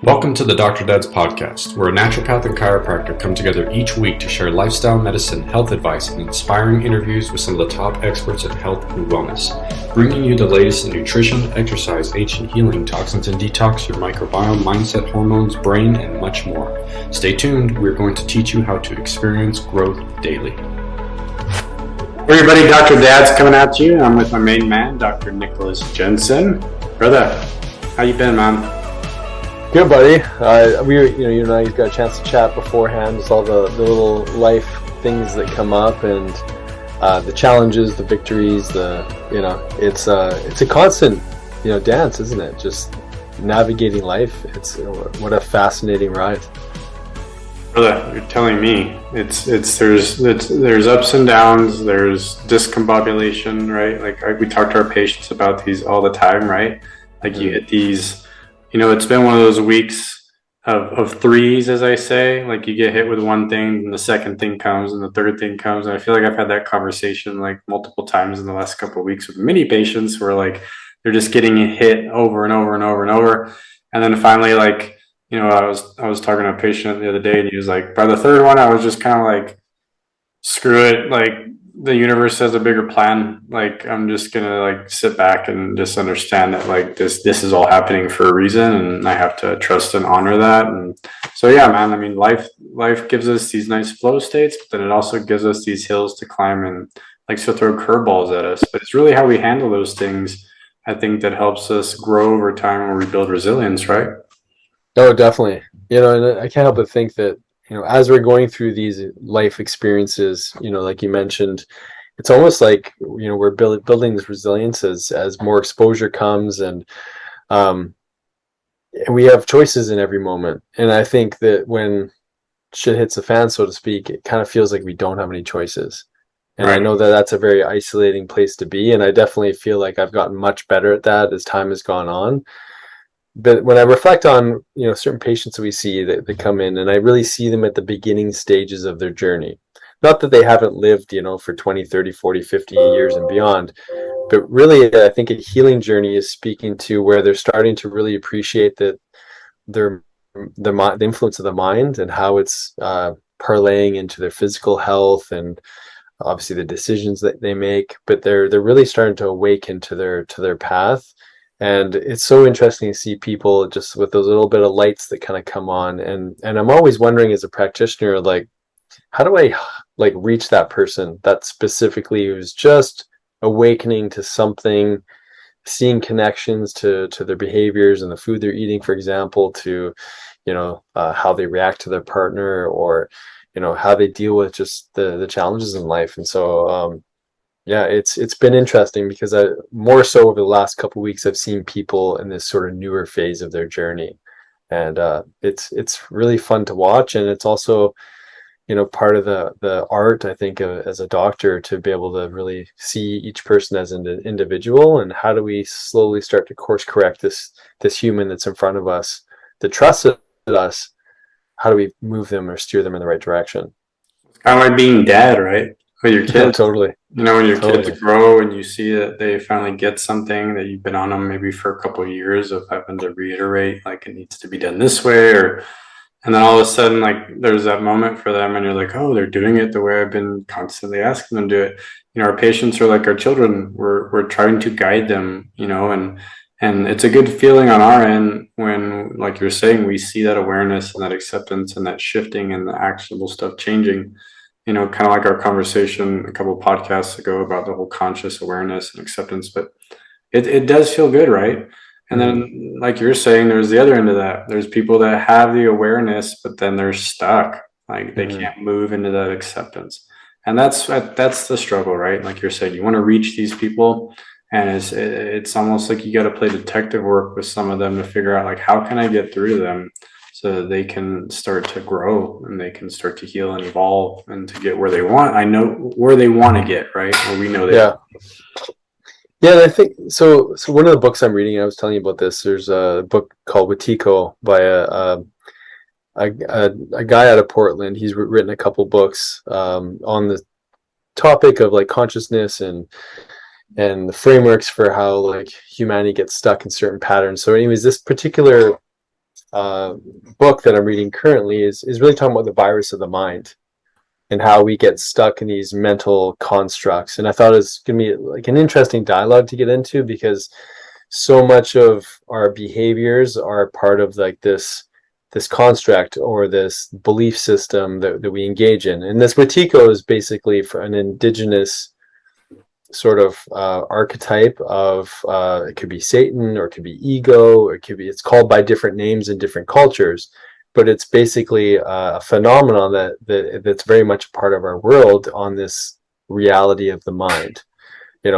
Welcome to the Dr. Dad's podcast, where a naturopath and chiropractor come together each week to share lifestyle medicine, health advice, and inspiring interviews with some of the top experts in health and wellness, bringing you the latest in nutrition, exercise, ancient healing, toxins and detox, your microbiome, mindset, hormones, brain, and much more. Stay tuned. We're going to teach you how to experience growth daily. Hey everybody, Dr. Dad's coming at you. I'm with my main man, Dr. Nicholas Jensen. Brother, how you been, man? Good, buddy. You and I got a chance to chat beforehand. Just all the little life things that come up, and the challenges, the victories. It's a constant, dance, isn't it? Just navigating life. It's what a fascinating ride. Brother, you're telling me there's ups and downs. There's discombobulation, right? Like we talk to our patients about these all the time, right? Like you hit these. It's been one of those weeks of threes, as I say. Like you get hit with one thing, and the second thing comes, and the third thing comes. And I feel like I've had that conversation like multiple times in the last couple of weeks with many patients where like they're just getting hit over and over and over and over. And then finally, like, I was talking to a patient the other day, and he was like, by the third one, I was just kind of like, screw it. Like the universe has a bigger plan. Like I'm just gonna like sit back and just understand that like this is all happening for a reason, and I have to trust and honor that. And so yeah, man, I mean life gives us these nice flow states, but then it also gives us these hills to climb and like to throw curveballs at us. But it's really how we handle those things, I think, that helps us grow over time and we build resilience, right? Oh, definitely. And I can't help but think that as we're going through these life experiences, like you mentioned, it's almost like, we're building this resilience as more exposure comes, and we have choices in every moment. And I think that when shit hits the fan, so to speak, it kind of feels like we don't have any choices. And right. I know that that's a very isolating place to be. And I definitely feel like I've gotten much better at that as time has gone on. But when I reflect on, certain patients that we see that come in, and I really see them at the beginning stages of their journey, not that they haven't lived, for 20, 30, 40, 50 years and beyond, but really I think a healing journey is speaking to where they're starting to really appreciate that the influence of the mind and how it's parlaying into their physical health and obviously the decisions that they make, but they're really starting to awaken to their path. And it's so interesting to see people just with those little bit of lights that kind of come on. And I'm always wondering as a practitioner, like, how do I like reach that person that specifically who's just awakening to something, seeing connections to their behaviors and the food they're eating, for example, to, how they react to their partner, or, how they deal with just the challenges in life. And so, yeah, it's been interesting because more so over the last couple of weeks, I've seen people in this sort of newer phase of their journey, and it's really fun to watch. And it's also, part of the art, I think, as a doctor, to be able to really see each person as an individual, and how do we slowly start to course correct this human that's in front of us that trusted us. How do we move them or steer them in the right direction? It's kind of like being dad, right? With your kids. Yeah, totally. When your kids grow and you see that they finally get something that you've been on them maybe for a couple of years of having to reiterate, like it needs to be done this way, and then all of a sudden, like there's that moment for them and you're like, oh, they're doing it the way I've been constantly asking them to do it. Our patients are like our children. We're trying to guide them, and it's a good feeling on our end when, like you're saying, we see that awareness and that acceptance and that shifting and the actionable stuff changing. Kind of like our conversation a couple of podcasts ago about the whole conscious awareness and acceptance, but it does feel good, right? And then, like you're saying, there's the other end of that. There's people that have the awareness, but then they're stuck. Like they can't move into that acceptance. And that's the struggle, right? Like you're saying, you want to reach these people, and it's almost like you got to play detective work with some of them to figure out, like, how can I get through to them so they can start to grow and they can start to heal and evolve and to get where they want. I know where they want to get, right? Or we know that. Yeah, and I think so. One of the books I'm reading, I was telling you about this. There's a book called Watiko by a guy out of Portland. He's written a couple books on the topic of like consciousness and the frameworks for how like humanity gets stuck in certain patterns. So anyways, this particular book that I'm reading currently is really talking about the virus of the mind and how we get stuck in these mental constructs. And I thought it was going to be like an interesting dialogue to get into, because so much of our behaviors are part of like this construct or this belief system that we engage in. And this Wetiko is basically for an indigenous sort of archetype of it could be Satan, or it could be ego, or it's called by different names in different cultures, but it's basically a phenomenon that's very much a part of our world on this reality of the mind.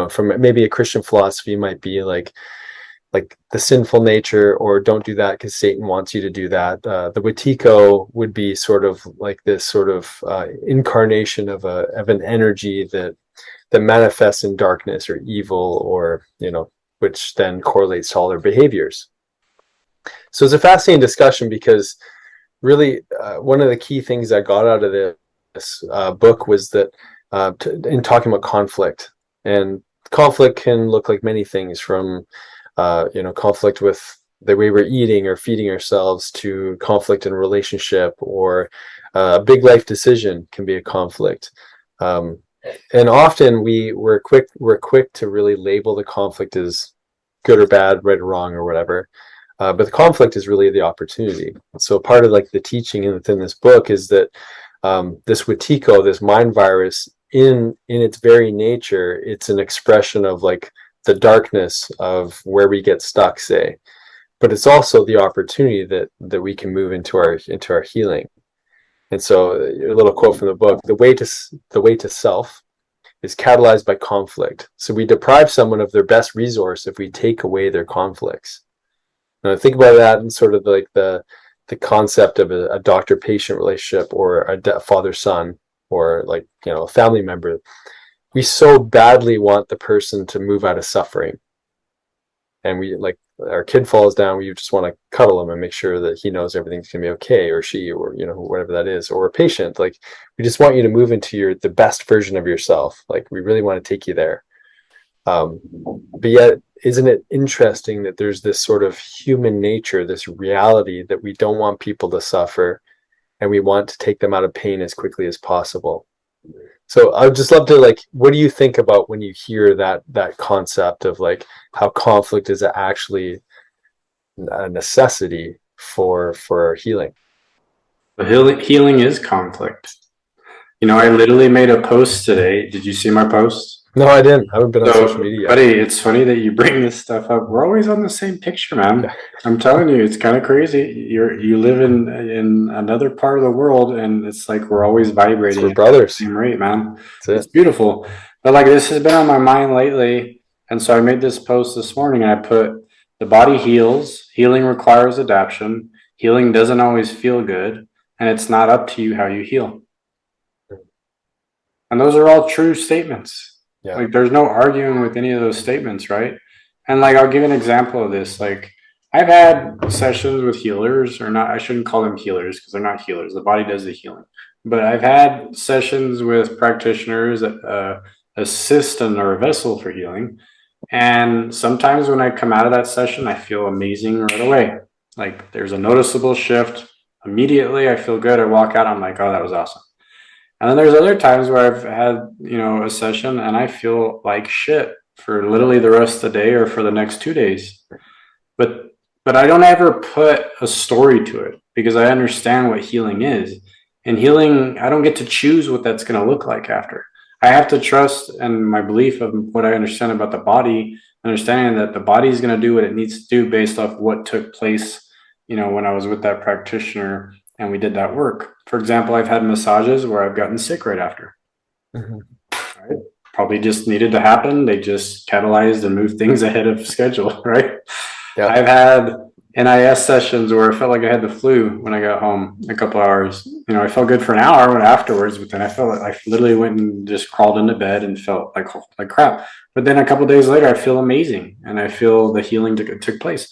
From maybe a Christian philosophy might be like the sinful nature, or don't do that because Satan wants you to do that. The Wetiko would be sort of like this sort of incarnation of an energy that manifests in darkness or evil, or which then correlates to all their behaviors. So it's a fascinating discussion, because really one of the key things I got out of this book was that in talking about conflict, and conflict can look like many things, from conflict with the way we're eating or feeding ourselves, to conflict in a relationship, or a big life decision can be a conflict. And often we're quick to really label the conflict as good or bad, right or wrong, or whatever. But the conflict is really the opportunity. So part of like the teaching within this book is that this Wetiko, this mind virus, in its very nature, it's an expression of like the darkness of where we get stuck, say. But it's also the opportunity that we can move into our healing. And so a little quote from the book: the way to self is catalyzed by conflict. So we deprive someone of their best resource if we take away their conflicts. Now think about that in sort of like the concept of a doctor-patient relationship, or a father-son, or like, a family member. We so badly want the person to move out of suffering. And we, like, our kid falls down, we just want to cuddle him and make sure that he knows everything's going to be okay, or she, or whatever that is. Or a patient, like, we just want you to move into the best version of yourself. Like, we really want to take you there. But yet, isn't it interesting that there's this sort of human nature, this reality that we don't want people to suffer, and we want to take them out of pain as quickly as possible. So I would just love to, like, what do you think about when you hear that concept of like how conflict is actually a necessity for healing? Healing is conflict. I literally made a post today. Did you see my post? No, I didn't. I haven't been on social media yet. Buddy, it's funny that you bring this stuff up. We're always on the same picture, man. I'm telling you, it's kind of crazy. You live in another part of the world, and it's like we're always vibrating. We're brothers. At the same rate, man. It's beautiful. But like, this has been on my mind lately, and so I made this post this morning, and I put, the body heals. Healing requires adaptation. Healing doesn't always feel good, and it's not up to you how you heal. And those are all true statements. Yeah. Like, there's no arguing with any of those statements, right? And like, I'll give an example of this. Like, I've had sessions with healers, or not, I shouldn't call them healers because they're not healers. The body does the healing. But I've had sessions with practitioners that assist or a vessel for healing. And sometimes when I come out of that session, I feel amazing right away. Like, there's a noticeable shift. Immediately, I feel good. I walk out, I'm like, oh, that was awesome. And then there's other times where I've had, a session and I feel like shit for literally the rest of the day or for the next 2 days. But I don't ever put a story to it, because I understand what healing is. And healing, I don't get to choose what that's going to look like after. I have to trust in my belief of what I understand about the body, understanding that the body is going to do what it needs to do based off what took place, when I was with that practitioner and we did that work. For example, I've had massages where I've gotten sick right after. Mm-hmm. Right? Probably just needed to happen. They just catalyzed and moved things ahead of schedule, right? Yeah. I've had NIS sessions where I felt like I had the flu when I got home a couple hours. I felt good for an hour afterwards, but then I felt like I literally went and just crawled into bed and felt like crap. But then a couple days later, I feel amazing, and I feel the healing took place.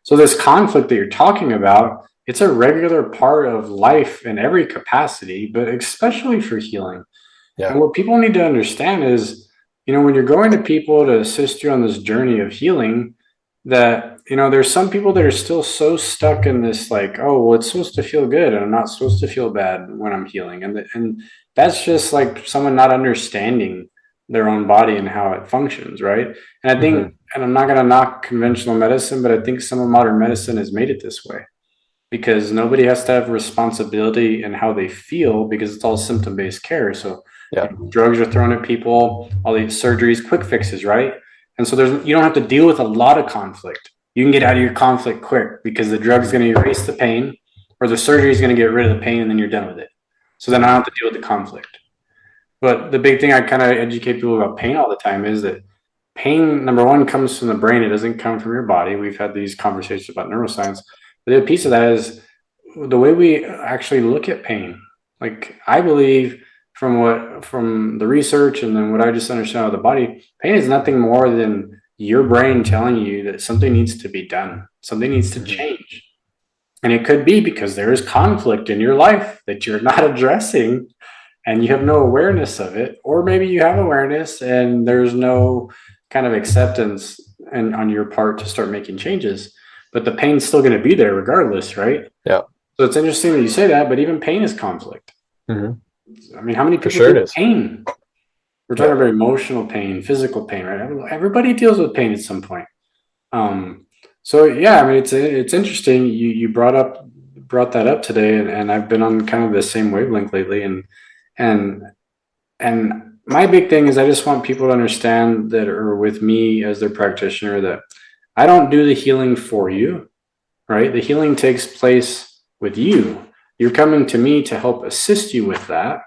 So this conflict that you're talking about, it's a regular part of life in every capacity, but especially for healing. Yeah. And what people need to understand is, when you're going to people to assist you on this journey of healing, that, there's some people that are still so stuck in this, like, oh, well, it's supposed to feel good and I'm not supposed to feel bad when I'm healing. And that's just like someone not understanding their own body and how it functions, right? And I think, and I'm not going to knock conventional medicine, but I think some of modern medicine has made it this way because nobody has to have responsibility in how they feel because it's all symptom-based care. So drugs are thrown at people, all these surgeries, quick fixes, right? And so you don't have to deal with a lot of conflict. You can get out of your conflict quick because the drug's going to erase the pain, or the surgery is going to get rid of the pain, and then you're done with it. So then I don't have to deal with the conflict. But the big thing I kind of educate people about pain all the time is that pain, number one, comes from the brain. It doesn't come from your body. We've had these conversations about neuroscience. But the other piece of that is the way we actually look at pain. Like, I believe from the research and then what I just understand of the body, pain is nothing more than your brain telling you that something needs to be done, something needs to change. And it could be because there is conflict in your life that you're not addressing and you have no awareness of it, or maybe you have awareness and there's no kind of acceptance on your part to start making changes, but the pain's still going to be there regardless, right? Yeah. So it's interesting that you say that, but even pain is conflict. I mean, how many people deal with pain? We're talking about emotional pain, physical pain, right? Everybody deals with pain at some point. So yeah, I mean, it's interesting. You brought that up today, and I've been on kind of the same wavelength lately. And my big thing is I just want people to understand that, or with me as their practitioner, that I don't do the healing for you, right? The healing takes place with you. You're coming to me to help assist you with that,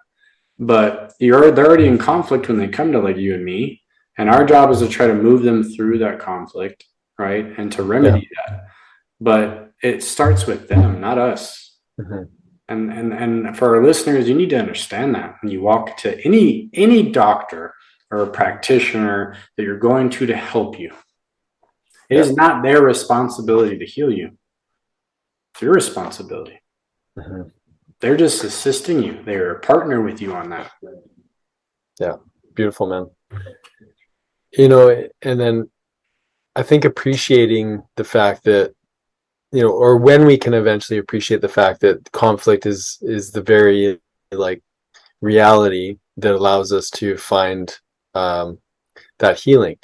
but they're already in conflict when they come to like you and me. And our job is to try to move them through that conflict, right? And to remedy that. But it starts with them, not us. And for our listeners, you need to understand that when you walk to any doctor or a practitioner that you're going to help you, it is not their responsibility to heal you. It's your responsibility. They're just assisting you. They're a partner with you on that. Yeah. Beautiful, man. And then I think appreciating the fact that, or when we can eventually appreciate the fact that conflict is the very like reality that allows us to find that healing.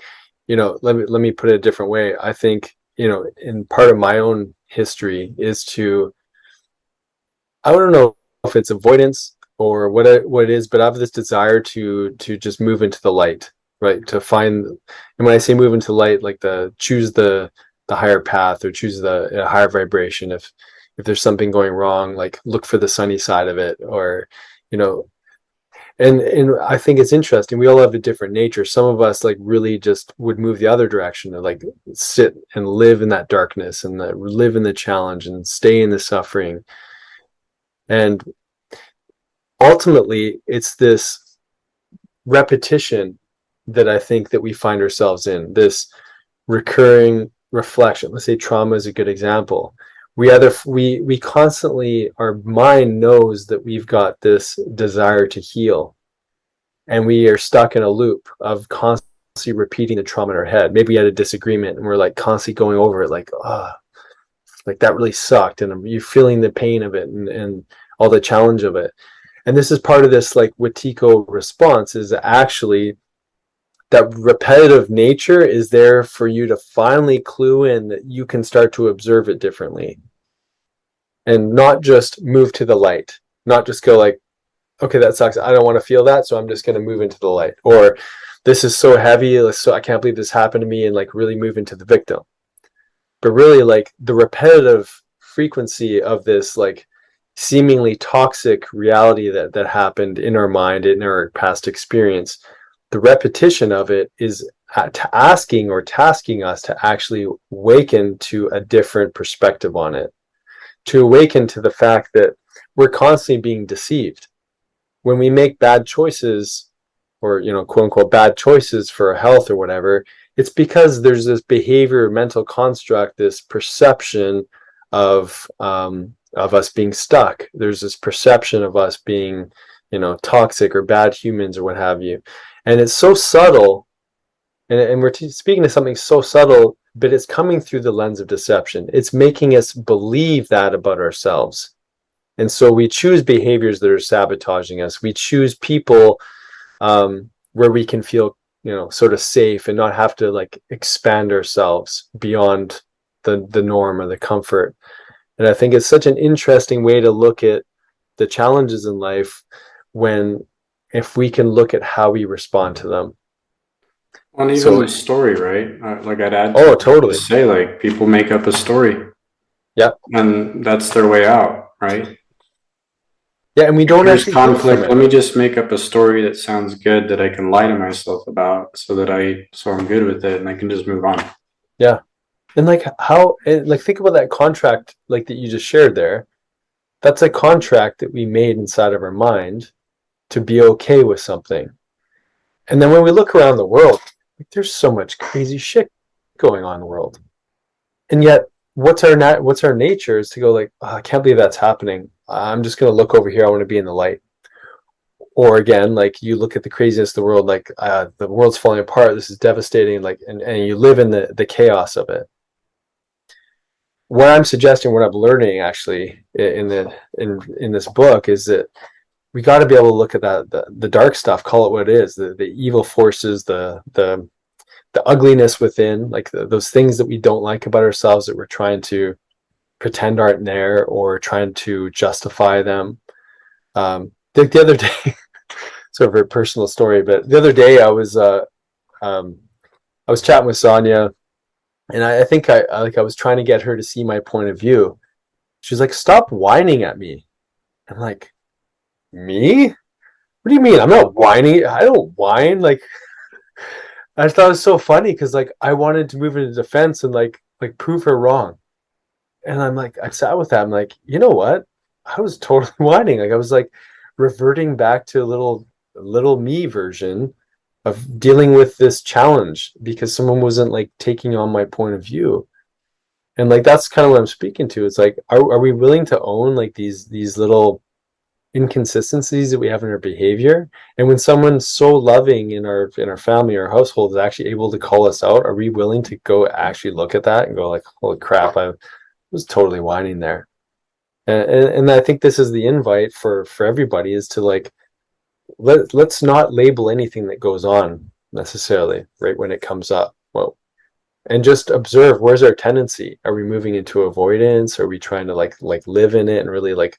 Let me put it a different way. I think, in part of my own history is to, I don't know if it's avoidance or what it is, but I have this desire to just move into the light, right? To find, and when I say move into light, like choose the higher path or choose the higher vibration. If there's something going wrong, like look for the sunny side of it, or, and I think it's interesting. We all have a different nature. Some of us like really just would move the other direction to like sit and live in that darkness and live in the challenge and stay in the suffering. And ultimately, it's this repetition that I think that we find ourselves in, this recurring reflection. Let's say trauma is a good example. We constantly, our mind knows that we've got this desire to heal, and we are stuck in a loop of constantly repeating the trauma in our head. Maybe we had a disagreement and we're like constantly going over it, like, like that really sucked, and you're feeling the pain of it and all the challenge of it. And this is part of this like Watiko response, is actually that repetitive nature is there for you to finally clue in that you can start to observe it differently and not just move to the light, not just go like, okay, that sucks, I don't want to feel that, so I'm just going to move into the light, or this is so heavy, so I can't believe this happened to me, and like really move into the victim. But really, like the repetitive frequency of this like seemingly toxic reality that happened in our mind, in our past experience, the repetition of it is asking or tasking us to actually awaken to a different perspective on it, to awaken to the fact that we're constantly being deceived. When we make bad choices, or quote unquote bad choices for health or whatever, it's because there's this behavior, mental construct, this perception of us being stuck. There's this perception of us being, toxic or bad humans or what have you. And it's so subtle, and we're speaking to something so subtle but it's coming through the lens of deception. It's making us believe that about ourselves. And so we choose behaviors that are sabotaging us. We choose people where we can feel, sort of safe and not have to like expand ourselves beyond the norm or the comfort. And I think it's such an interesting way to look at the challenges in life if we can look at how we respond to them. Well, and even the story, right? Like I'd add totally. to say, like, people make up a story. Yeah. And that's their way out, right? Yeah, and we don't actually conflict. Let me just make up a story that sounds good that I can lie to myself about so I'm good with it and I can just move on. Yeah. And think about that contract like that you just shared there. That's a contract that we made inside of our mind to be okay with something. And then when we look around the world, there's so much crazy shit going on in the world. And yet, what's our nature is to go like, I can't believe that's happening. I'm just going to look over here. I want to be in the light. Or again, like you look at the craziness of the world, like the world's falling apart. This is devastating. Like, and you live in the chaos of it. What I'm suggesting, what I'm learning actually in this book is that we got to be able to look at the dark stuff, call it what it is, the evil forces, the ugliness within, like those things that we don't like about ourselves that we're trying to pretend aren't there or trying to justify them. The other day, sort of a personal story, but the other day I was chatting with Sonia, and I think I was trying to get her to see my point of view. She's like, "Stop whining at me." I'm like, "Me? What do you mean? I'm not whining. I don't whine." Like, I thought it was so funny because like I wanted to move into defense and like prove her wrong. And I'm like, I sat with that. I'm like, you know what? I was totally whining. Like I was like reverting back to a little me version of dealing with this challenge because someone wasn't like taking on my point of view. And like that's kind of what I'm speaking to. It's like, are we willing to own like these little inconsistencies that we have in our behavior? And when someone's so loving in our family or household is actually able to call us out, are we willing to go actually look at that and go like, holy crap, I was totally whining there. And I think this is the invite for everybody is to like, let's not label anything that goes on necessarily right when it comes up. Well, and just observe, where's our tendency? Are we moving into avoidance? Are we trying to like live in it and really like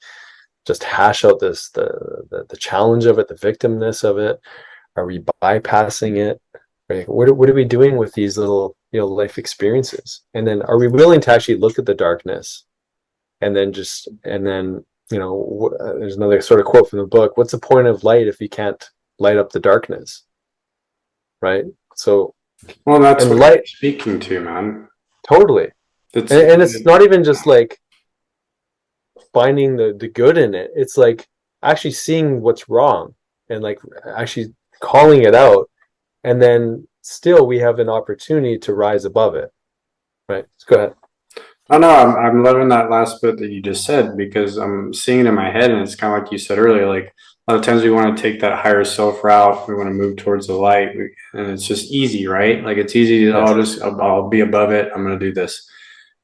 just hash out the challenge of it, the victimness of it? Are we bypassing it? Right? What are we doing with these little life experiences? And then are we willing to actually look at the darkness? And then there's another sort of quote from the book. What's the point of light if you can't light up the darkness? Right. So, well, that's what light speaking to, man. Totally. And it's not even just like finding the good in it. It's like actually seeing what's wrong and like actually calling it out. And then still we have an opportunity to rise above it. Right. Let's go ahead. Oh no, I'm loving that last bit that you just said because I'm seeing it in my head, and it's kind of like you said earlier. Like a lot of times we want to take that higher self route. We want to move towards the light, and it's just easy, right? Like it's easy to I'll be above it. I'm going to do this,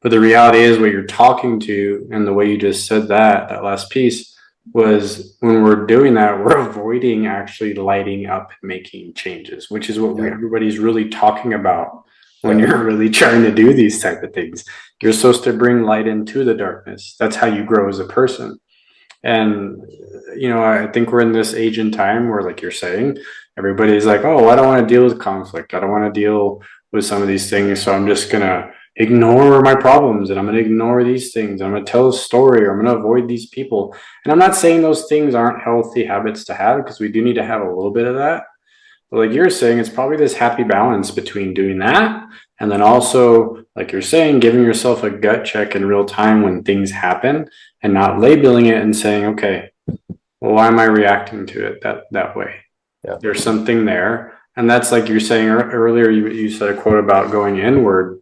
but the reality is what you're talking to, and the way you just said that last piece was when we're doing that, we're avoiding actually lighting up and making changes, which is what everybody's really talking about. When you're really trying to do these type of things, you're supposed to bring light into the darkness. That's how you grow as a person. And, I think we're in this age and time where, like you're saying, everybody's like, oh, I don't want to deal with conflict. I don't want to deal with some of these things. So I'm just going to ignore my problems and I'm going to ignore these things. I'm going to tell a story or I'm going to avoid these people. And I'm not saying those things aren't healthy habits to have because we do need to have a little bit of that. But like you're saying, it's probably this happy balance between doing that and then also, like you're saying, giving yourself a gut check in real time when things happen and not labeling it and saying, okay, well, why am I reacting to it that way? Yeah. There's something there. And that's like you're saying earlier, you said a quote about going inward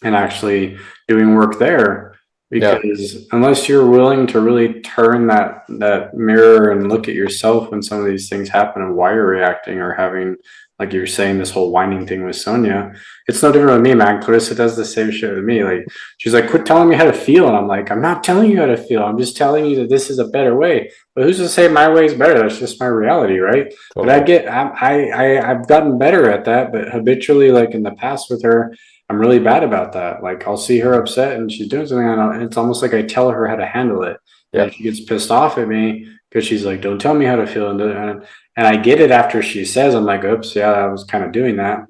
and actually doing work there. Because unless you're willing to really turn that mirror and look at yourself when some of these things happen and why you're reacting or having like you were saying, this whole whining thing with Sonia, it's no different with me, man. Clarissa does the same shit with me. Like, she's like, quit telling me how to feel. And I'm like, I'm not telling you how to feel. I'm just telling you that this is a better way. But who's to say my way is better? That's just my reality, right? Totally. But I've gotten better at that. But habitually, like in the past with her, I'm really bad about that. Like, I'll see her upset and she's doing something, and it's almost like I tell her how to handle it. Yeah. And she gets pissed off at me because she's like, don't tell me how to feel. And I get it after she says, I'm like, oops, yeah, I was kind of doing that.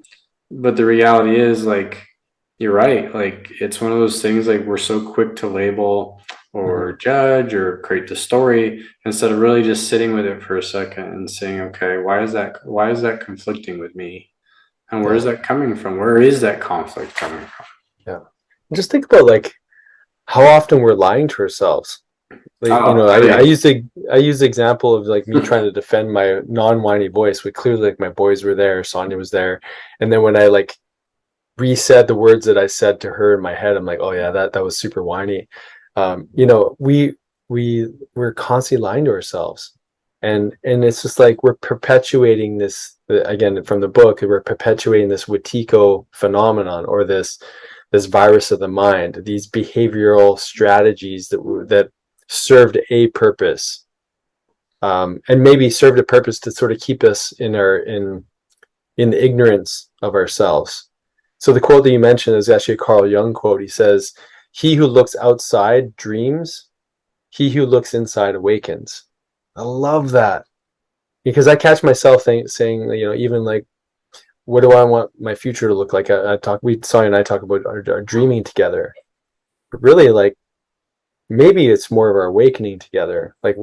But the reality is, like, you're right. Like, it's one of those things, like, we're so quick to label or judge or create the story instead of really just sitting with it for a second and saying, okay, why is that conflicting with me? And where is that coming from? Where is that conflict coming from? Yeah. Just think about like how often we're lying to ourselves. Like, I use the example of like me trying to defend my non-whiny voice, but clearly like my boys were there, Sonia was there, and then when I like resaid the words that I said to her in my head, I'm like, oh yeah, that was super whiny. We're constantly lying to ourselves, and it's just like we're perpetuating this, again from the book, we're perpetuating this Wetiko phenomenon, or this virus of the mind, these behavioral strategies that served a purpose, and maybe served a purpose to sort of keep us in the ignorance of ourselves. So the quote that you mentioned is actually a Carl Jung quote. He says, "He who looks outside dreams, he who looks inside awakens." I love that, because I catch myself saying, even like, what do I want my future to look like? Sonia and I talk about our dreaming together, but really, like, maybe it's more of our awakening together. Like,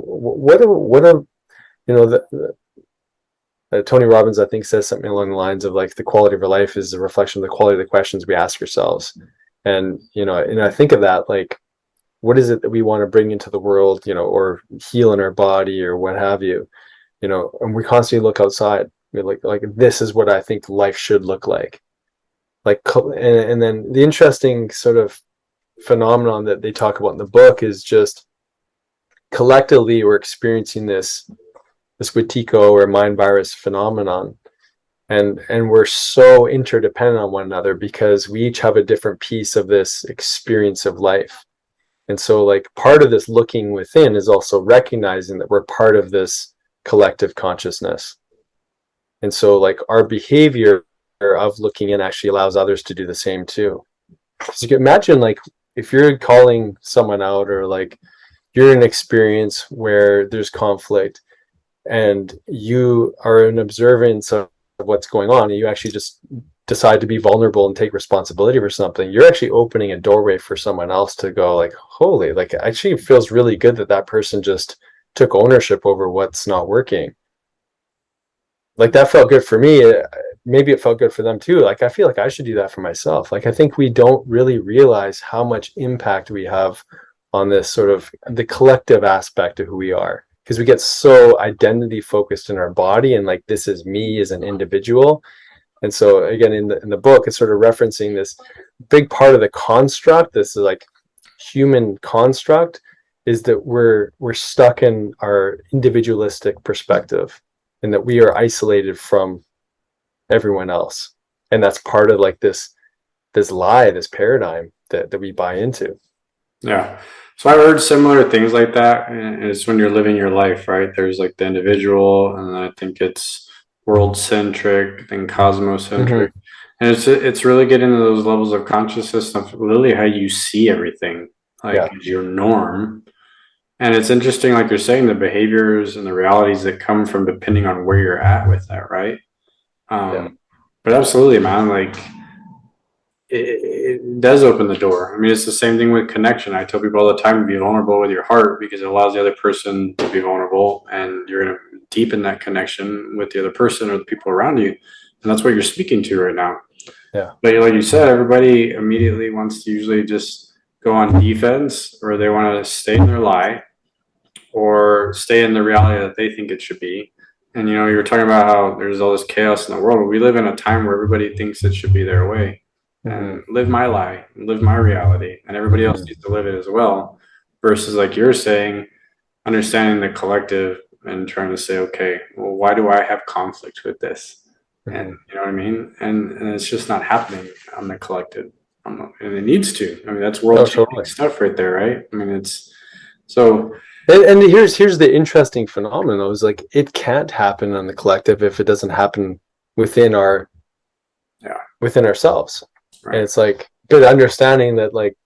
Tony Robbins, I think, says something along the lines of like, the quality of our life is a reflection of the quality of the questions we ask ourselves. And, and I think of that, like, what is it that we want to bring into the world, or heal in our body or what have you, and we constantly look outside. Like this is what I think life should look like. And then the interesting sort of phenomenon that they talk about in the book is just collectively we're experiencing this Wetiko or mind virus phenomenon, and we're so interdependent on one another because we each have a different piece of this experience of life. And so like part of this looking within is also recognizing that we're part of this collective consciousness. And so like our behavior of looking in actually allows others to do the same too. So you can imagine, like, if you're calling someone out, or like you're in an experience where there's conflict and you are an observance of what's going on, and you actually just decide to be vulnerable and take responsibility for something, you're actually opening a doorway for someone else to go like, holy, like, actually it feels really good that person just took ownership over what's not working. Like, that felt good for me. Maybe it felt good for them too. Like, I feel like I should do that for myself. Like, I think we don't really realize how much impact we have on this sort of the collective aspect of who we are, because we get so identity focused in our body and like, this is me as an individual. And so again, in the book, it's sort of referencing this big part of the construct, this is like human construct, is that we're stuck in our individualistic perspective, and that we are isolated from everyone else. And that's part of like this lie, this paradigm that we buy into. Yeah. So I've heard similar things like that. And it's when you're living your life, right? There's like the individual, and I think it's world centric, then cosmocentric. And it's really getting into those levels of consciousness of really how you see everything, like your norm. And it's interesting, like you're saying, the behaviors and the realities that come from depending on where you're at with that, right? But absolutely, man, like it does open the door. I mean, it's the same thing with connection. I tell people all the time to be vulnerable with your heart, because it allows the other person to be vulnerable, and you're going to deepen that connection with the other person or the people around you. And that's what you're speaking to right now. Yeah. But like you said, everybody immediately wants to usually just go on defense, or they want to stay in their lie or stay in the reality that they think it should be. And, you were talking about how there's all this chaos in the world, but we live in a time where everybody thinks it should be their way. And live my lie, live my reality, and everybody else needs to live it as well. Versus, like you're saying, understanding the collective and trying to say, okay, well, why do I have conflict with this? And you know what I mean? And it's just not happening on the collective. And it needs to. I mean, that's world changing stuff right there, right? I mean, it's so. And here's the interesting phenomenon, though, is like it can't happen on the collective if it doesn't happen within ourselves. Right. And it's like good understanding that, like,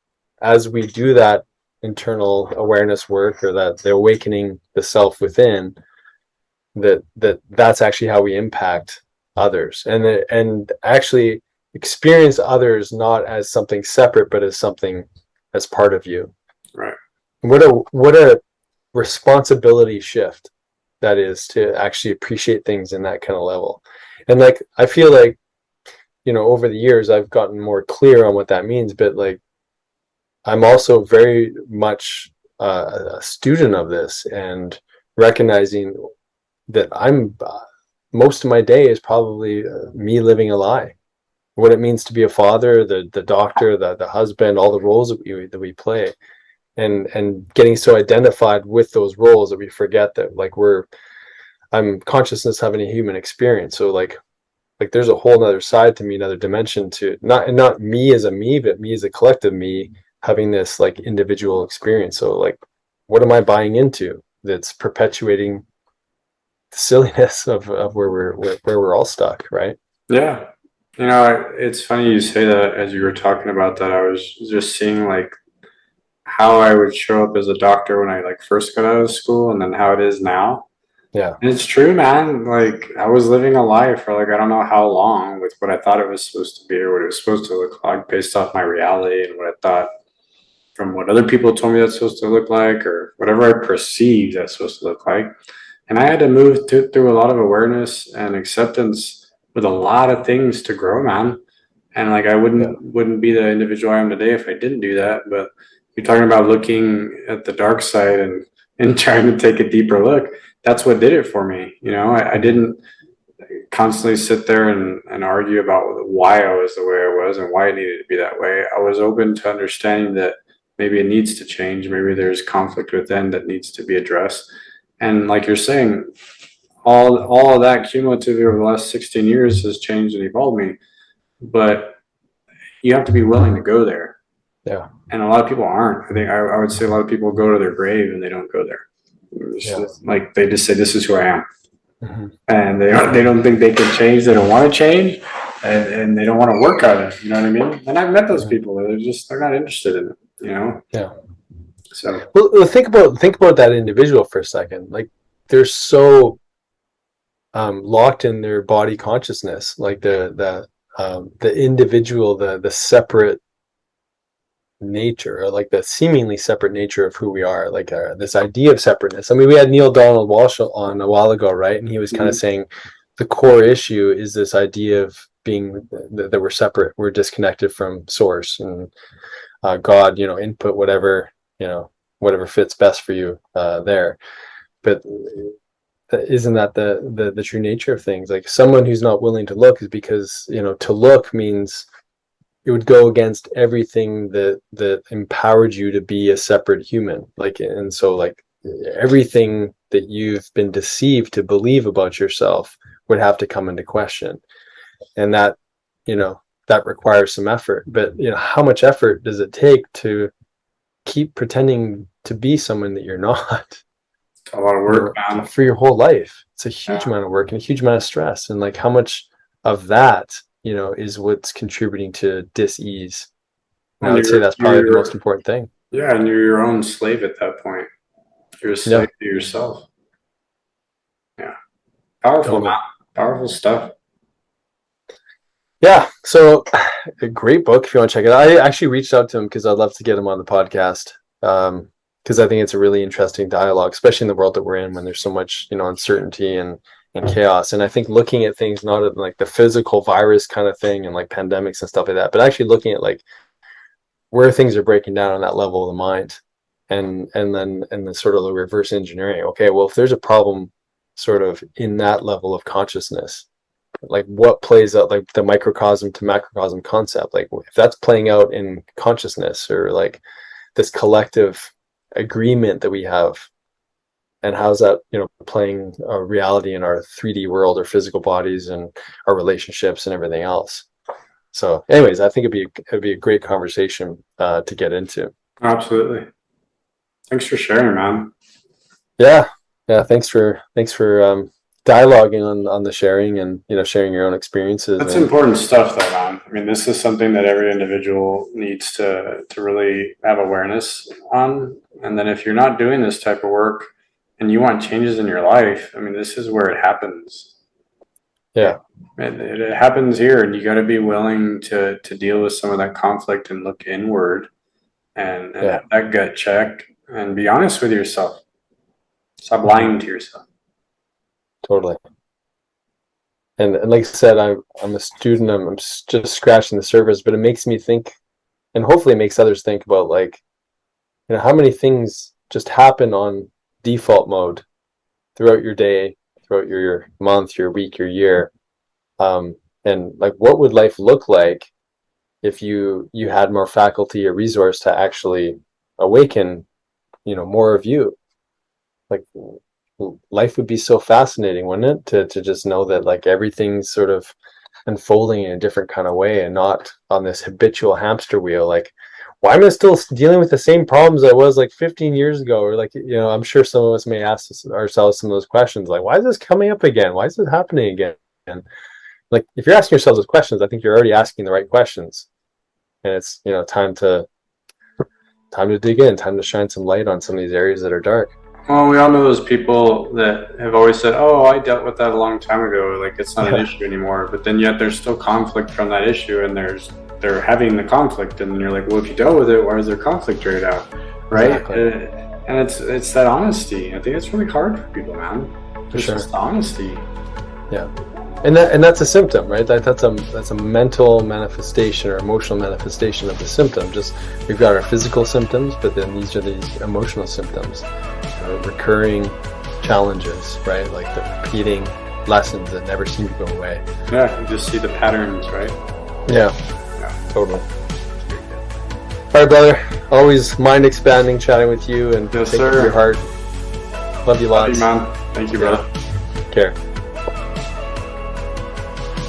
as we do that internal awareness work, or that the awakening the self within, that's actually how we impact others, and actually experience others not as something separate, but as something as part of you. Right. What a responsibility shift that is, to actually appreciate things in that kind of level. And like, I feel like, you know, over the years I've gotten more clear on what that means, but like, I'm also very much a student of this, and recognizing that I'm most of my day is probably me living a lie. What it means to be a father, the doctor, the husband, all the roles that we play, and getting so identified with those roles that we forget that, like, I'm consciousness having a human experience. So like there's a whole other side to me, another dimension to not me as a me, but me as a collective me, having this like individual experience. So like, what am I buying into that's perpetuating the silliness of where we're all stuck, right? Yeah. You know, it's funny you say that. As you were talking about that, I was just seeing like how I would show up as a doctor when I like first got out of school, and then how it is now. Yeah. And it's true, man. Like, I was living a lie for like I don't know how long with what I thought it was supposed to be, or what it was supposed to look like, based off my reality and what I thought from what other people told me that's supposed to look like, or whatever I perceived that's supposed to look like. And I had to move through a lot of awareness and acceptance with a lot of things to grow, man. And like, I wouldn't be the individual I am today if I didn't do that. But you're talking about looking at the dark side and trying to take a deeper look. That's what did it for me. You know, I didn't constantly sit there and argue about why I was the way I was and why it needed to be that way. I was open to understanding that maybe it needs to change. Maybe there's conflict within that needs to be addressed. And like you're saying, all of that cumulatively over the last 16 years has changed and evolved me. But you have to be willing to go there. Yeah. And a lot of people aren't. I think I would say a lot of people go to their grave and they don't go there. Like, they just say, this is who I am. Mm-hmm. And they don't think they can change. They don't want to change, and they don't want to work on it. You know what I mean? And I've met those people. They're not interested in it. You know? Yeah. So well, think about that individual for a second. Like, they're so locked in their body consciousness, like the individual, the separate nature, or like the seemingly separate nature of who we are, like this idea of separateness. I mean, we had Neil Donald Walsh on a while ago, right? And he was kind of saying the core issue is this idea of being that we're separate, we're disconnected from source and God, you know, input whatever, you know, whatever fits best for you there. But isn't that the true nature of things? Like, someone who's not willing to look is because, you know, to look means it would go against everything that empowered you to be a separate human. Like, and so like everything that you've been deceived to believe about yourself would have to come into question. And that, you know, that requires some effort. But, you know, how much effort does it take to keep pretending to be someone that you're not? It's a lot of work, man. For your whole life. It's a huge amount of work and a huge amount of stress. And like, how much of that, you know, is what's contributing to dis-ease. And I would say that's probably the most important thing. Yeah, and you're your own slave at that point. You're a slave to yourself. Yeah. Powerful, man. Powerful stuff. Yeah, so a great book if you want to check it out. I actually reached out to him because I'd love to get him on the podcast, because I think it's a really interesting dialogue, especially in the world that we're in when there's so much, you know, uncertainty and chaos. And I think looking at things not at like the physical virus kind of thing and like pandemics and stuff like that, but actually looking at like where things are breaking down on that level of the mind, and then sort of the reverse engineering. Okay, well, if there's a problem sort of in that level of consciousness, like what plays out, like the microcosm to macrocosm concept, like if that's playing out in consciousness, or like this collective agreement that we have, and how's that, playing a reality in our 3D world, our physical bodies and our relationships and everything else. So anyways, I think it'd be a great conversation to get into. Absolutely. Thanks for sharing, man. Yeah. Thanks for dialoguing on the sharing and, sharing your own experiences. That's important stuff though, man. I mean, this is something that every individual needs to really have awareness on. And then if you're not doing this type of work and you want changes in your life, I mean, this is where it happens. Yeah. It happens here, and you got to be willing to deal with some of that conflict and look inward and have that gut check and be honest with yourself. Stop lying to yourself. Totally. And like I said, I'm a student. I'm just scratching the surface, but it makes me think, and hopefully it makes others think about, like, how many things just happen on default mode throughout your day, throughout your month, your week, your year. And like, what would life look like if you had more faculty or resource to actually awaken, more of you? Like, life would be so fascinating, wouldn't it? To just know that, like, everything's sort of unfolding in a different kind of way and not on this habitual hamster wheel. Like, why am I still dealing with the same problems I was like 15 years ago? Or like, I'm sure some of us may ask ourselves some of those questions. Like, why is this coming up again? Why is this happening again? And like, if you're asking yourselves those questions, I think you're already asking the right questions. And it's, time to dig in, time to shine some light on some of these areas that are dark. Well, we all know those people that have always said, oh, I dealt with that a long time ago. Like, it's not an issue anymore. But then yet there's still conflict from that issue, and they're having the conflict. And you're like, well, if you dealt with it, why is there conflict right now? Right? Exactly. And it's that honesty. I think it's really hard for people, man. There's just the honesty. Yeah. And that's a symptom, right? That's a mental manifestation or emotional manifestation of the symptom. Just, we've got our physical symptoms, but then these are these emotional symptoms, recurring challenges, right? Like the repeating lessons that never seem to go away. Yeah, you just see the patterns, right? Yeah. Totally. All right, brother. Always mind expanding, chatting with you, and yes, take it to your heart. Love you lots. Love you, man. Thank you, brother. Care.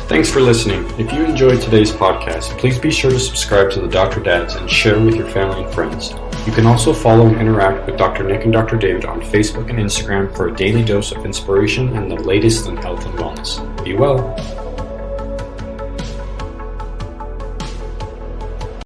Thanks for listening. If you enjoyed today's podcast, please be sure to subscribe to the Dr. Dads and share with your family and friends. You can also follow and interact with Dr. Nick and Dr. David on Facebook and Instagram for a daily dose of inspiration and the latest in health and wellness. Be well.